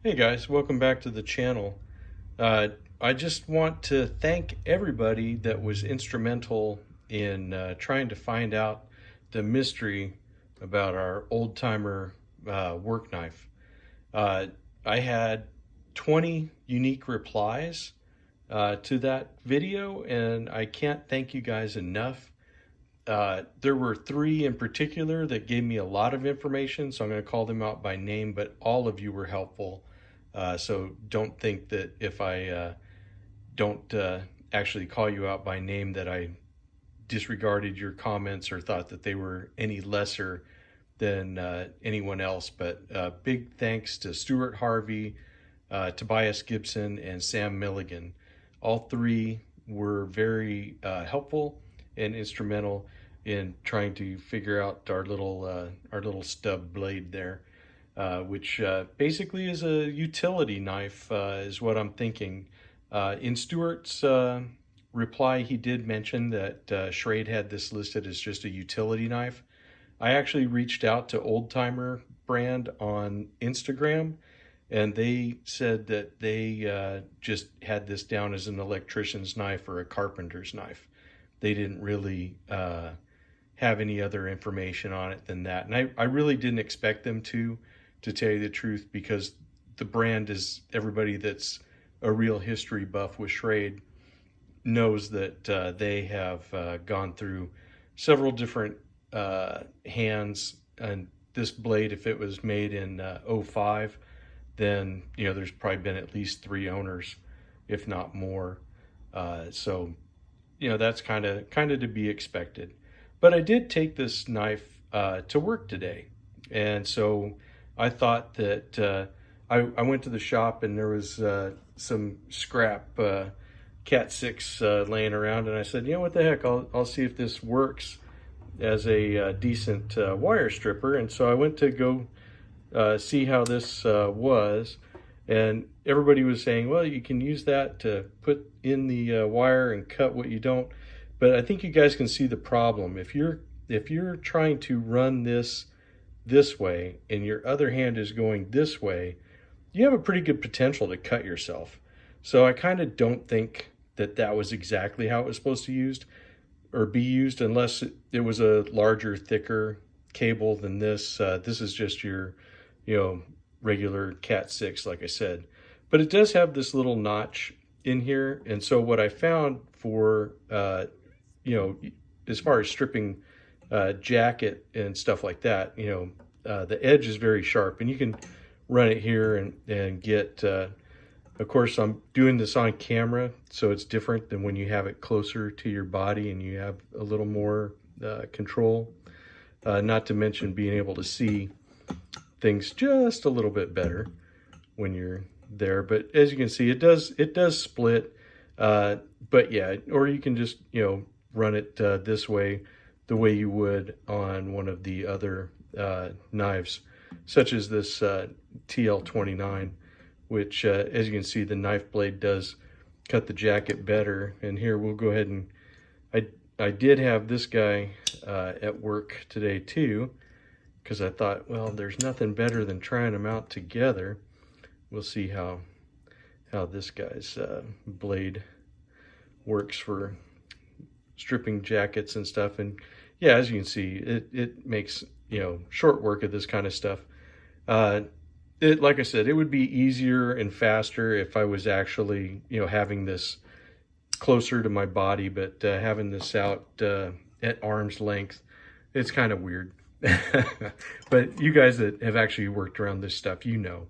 Hey guys, welcome back to the channel. I just want to thank everybody that was instrumental in trying to find out the mystery about our old timer work knife. Uh, I had 20 unique replies to that video, and I can't thank you guys enough. There were three in particular that gave me a lot of information, so I'm going to call them out by name, but all of you were helpful. So don't think that if I don't actually call you out by name that I disregarded your comments or thought that they were any lesser than anyone else. But big thanks to Stuart Harvey, Tobias Gibson, and Sam Milligan. All three were very helpful and instrumental in trying to figure out our little stub blade there, which basically is a utility knife, is what I'm thinking. In Stuart's reply, he did mention that Schrade had this listed as just a utility knife. I actually reached out to Old Timer brand on Instagram, and they said that they just had this down as an electrician's knife or a carpenter's knife. They didn't really have any other information on it than that. And I really didn't expect them to tell you the truth, because the brand is, everybody that's a real history buff with Schrade knows that they have gone through several different hands. And this blade, if it was made in '05, then there's probably been at least three owners, if not more. So that's kind of to be expected. But I did take this knife to work today, and so I thought that I went to the shop and there was some scrap Cat 6 laying around, and I said, what the heck, I'll see if this works as a decent wire stripper. And so I went to go see how this was, and everybody was saying, well, you can use that to put in the wire and cut what you don't. But I think you guys can see the problem. If you're trying to run this way and your other hand is going this way, you have a pretty good potential to cut yourself. So I kind of don't think that was exactly how it was supposed to be used, unless it was a larger, thicker cable than this. This is just your, regular Cat 6, like I said. But it does have this little notch in here. And so what I found for, as far as stripping jacket and stuff like that, the edge is very sharp, and you can run it here and get, of course, I'm doing this on camera, so it's different than when you have it closer to your body and you have a little more control, not to mention being able to see things just a little bit better when you're there. But as you can see, it does split, but yeah, or you can just run it this way, the way you would on one of the other knives, such as this TL29, which as you can see, the knife blade does cut the jacket better. And here we'll go ahead and I did have this guy at work today too, because I thought, well, there's nothing better than trying them out together. We'll see how this guy's blade works for stripping jackets and stuff. And yeah, as you can see, it makes short work of this kind of stuff. Like I said, it would be easier and faster if I was actually having this closer to my body, but having this out at arm's length, it's kind of weird. But you guys that have actually worked around this stuff, and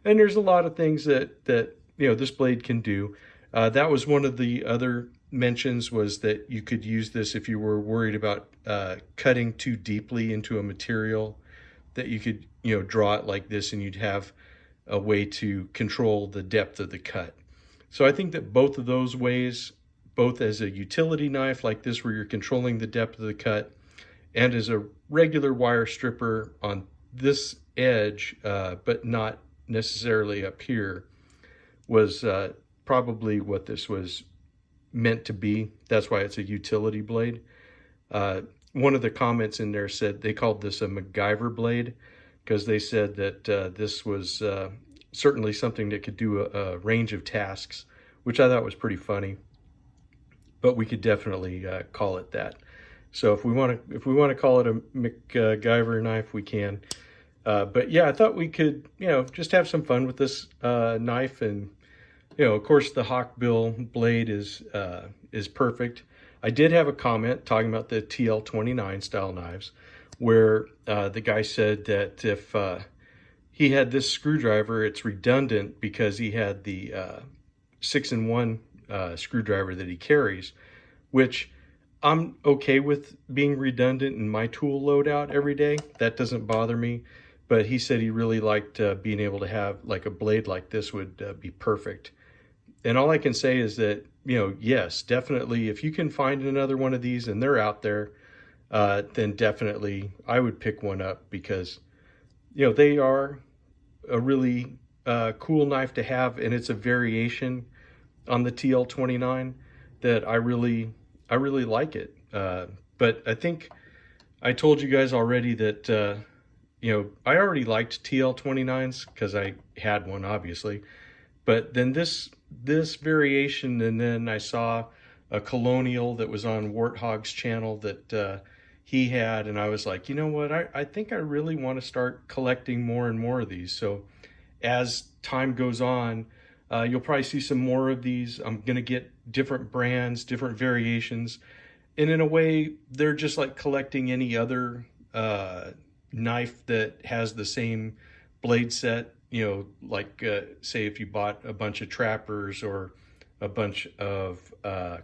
there's a lot of things that this blade can do. That was one of the other mentions, was that you could use this if you were worried about cutting too deeply into a material, that you could draw it like this and you'd have a way to control the depth of the cut. So I think that both of those ways, both as a utility knife like this where you're controlling the depth of the cut, and as a regular wire stripper on this edge, but not necessarily up here, was probably what this was meant to be. That's why it's a utility blade. One of the comments in there said they called this a MacGyver blade, because they said that this was certainly something that could do a range of tasks, which I thought was pretty funny. But we could definitely call it that. So if we want to call it a MacGyver knife, we can. But yeah, I thought we could, just have some fun with this knife. And of course, the Hawkbill blade is perfect. I did have a comment talking about the TL29 style knives, where the guy said that if he had this screwdriver, it's redundant because he had the 6-in-1 screwdriver that he carries, which I'm okay with being redundant in my tool loadout every day. That doesn't bother me. But he said he really liked being able to have like a blade like this would be perfect. And all I can say is that, yes, definitely, if you can find another one of these and they're out there, then definitely I would pick one up, because, they are a really cool knife to have, and it's a variation on the TL29 that I really like it. But I think I told you guys already that, I already liked TL29s because I had one, obviously. But then this variation, and then I saw a Colonial that was on Warthog's channel that he had, and I was like, you know what, I think I really want to start collecting more and more of these. So as time goes on, you'll probably see some more of these. I'm going to get different brands, different variations. And in a way, they're just like collecting any other knife that has the same blade set. Like say if you bought a bunch of trappers or a bunch of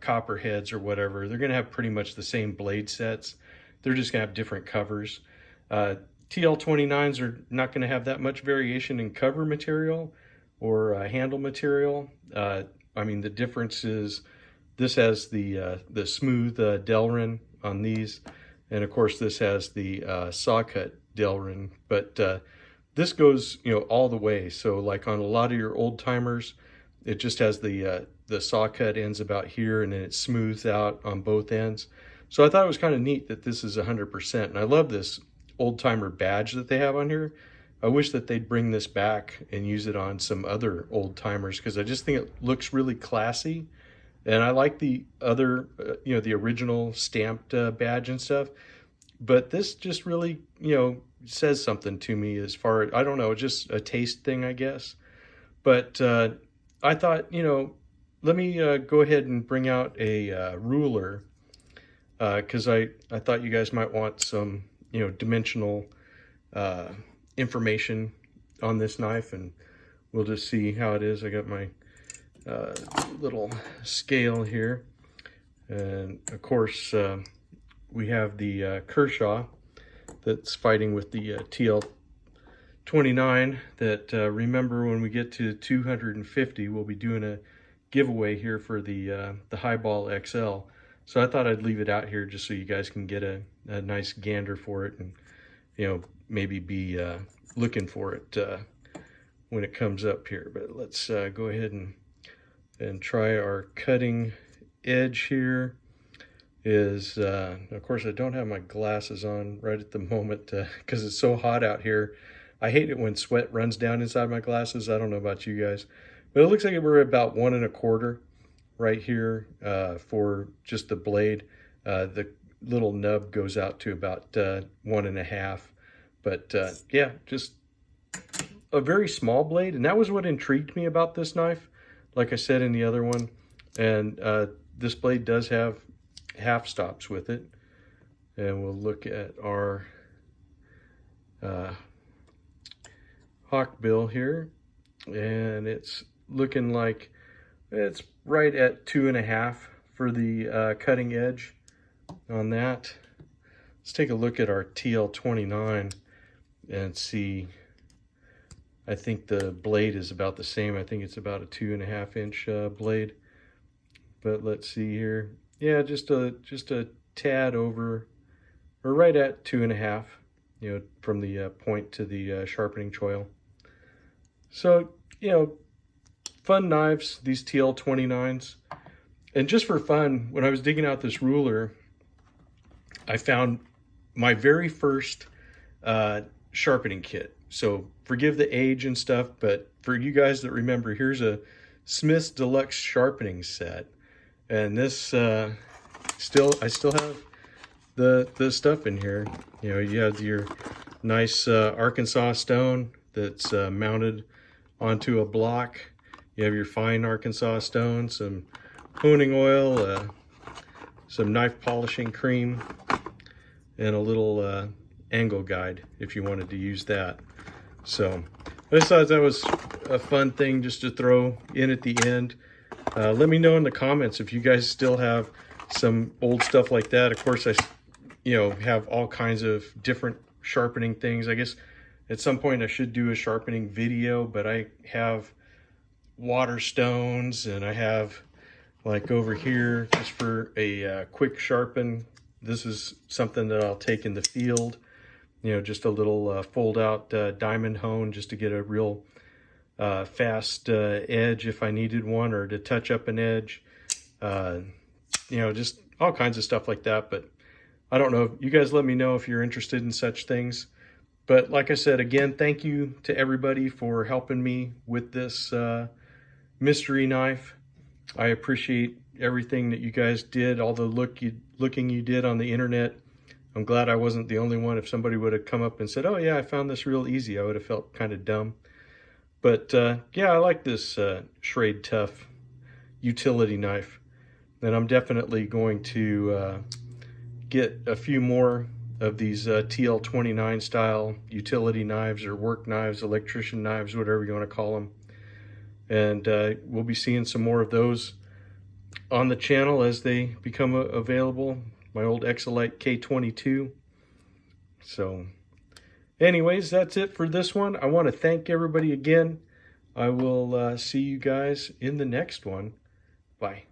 copperheads or whatever, they're going to have pretty much the same blade sets. They're just going to have different covers. TL29s are not going to have that much variation in cover material or handle material. I mean, the difference is this has the smooth Delrin on these, and of course this has the saw cut Delrin. But this goes all the way. So like on a lot of your old timers, it just has the saw cut ends about here, and then it smooths out on both ends. So I thought it was kind of neat that this is 100%, and I love this old timer badge that they have on here. I wish that they'd bring this back and use it on some other old timers, because I just think it looks really classy. And I like the other, the original stamped badge and stuff. But this just really, says something to me as far as, I don't know, just a taste thing, I guess. But I thought, let me go ahead and bring out a ruler, because I thought you guys might want some, dimensional information on this knife, and we'll just see how it is. I got my little scale here, and of course we have the Kershaw that's fighting with the TL29 that remember, when we get to 250, we'll be doing a giveaway here for the Highball XL. So I thought I'd leave it out here just so you guys can get a nice gander for it, and maybe be looking for it when it comes up here. But let's go ahead and try our cutting edge here. Of course I don't have my glasses on right at the moment because it's so hot out here. I hate it when sweat runs down inside my glasses. I don't know about you guys, but it looks like we're about 1 1/4 right here for just the blade. The little nub goes out to about 1 1/2. But yeah, just a very small blade, and that was what intrigued me about this knife, like I said in the other one. And this blade does have half stops with it, and we'll look at our Hawkbill here, and it's looking like it's right at 2 1/2 for the cutting edge on that. Let's take a look at our TL29 and see. I think the blade is about the same. I think it's about a 2 1/2 inch blade. But let's see here. Yeah, just a tad over, or right at 2 1/2. From the point to the sharpening choil. So fun knives, these TL29s. And just for fun, when I was digging out this ruler, I found my very first sharpening kit. So forgive the age and stuff, but for you guys that remember, here's a Smith's Deluxe Sharpening set. And this, I still have the stuff in here. You know, you have your nice Arkansas stone that's mounted onto a block. You have your fine Arkansas stone, some honing oil, some knife polishing cream, and a little angle guide if you wanted to use that. So I just thought that was a fun thing just to throw in at the end. Let me know in the comments if you guys still have some old stuff like that. Of course, I have all kinds of different sharpening things. I guess at some point I should do a sharpening video, but I have water stones, and I have, like over here, just for a quick sharpen. This is something that I'll take in the field. You know, just a little fold out diamond hone just to get a real fast edge if I needed one, or to touch up an edge. Just all kinds of stuff like that. But I don't know. You guys let me know if you're interested in such things. But like I said, again, thank you to everybody for helping me with this mystery knife. I appreciate everything that you guys did, all the looking you did on the internet. I'm glad I wasn't the only one. If somebody would have come up and said, oh yeah, I found this real easy, I would have felt kind of dumb. But yeah, I like this Schrade Tough utility knife. And I'm definitely going to get a few more of these TL29 style utility knives, or work knives, electrician knives, whatever you want to call them. And we'll be seeing some more of those on the channel as they become available. My old Exolite K22. So anyways, that's it for this one. I want to thank everybody again. I will see you guys in the next one. Bye.